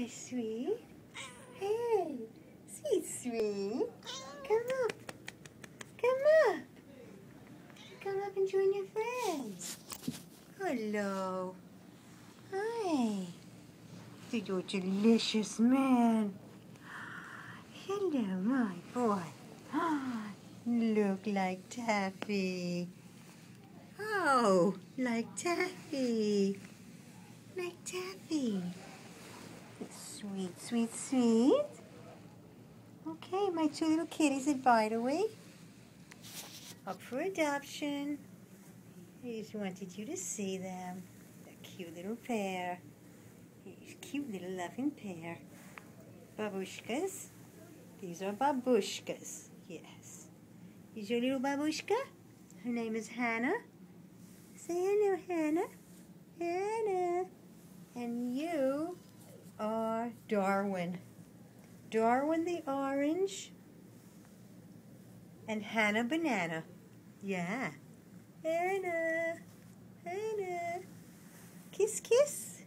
there, sweet. Hey, sweet. Come up. Come up. Come up and join your friends. Hello. Hi. You're a delicious man. Hello, my boy. Look like Taffy. Oh, like Taffy. Like Taffy. Sweet. Okay, my two little kitties at Vitaway. Up for adoption. I just wanted you to see them. They're a cute little pair. These cute little loving pair. Babushkas. These are babushkas. Yes. Is your little babushka? Her name is Hannah. Say hello, Hannah. Hannah. And you are Darwin. Darwin the orange. And Hannah banana. Yeah. Hannah. Hannah. Kiss. Kiss.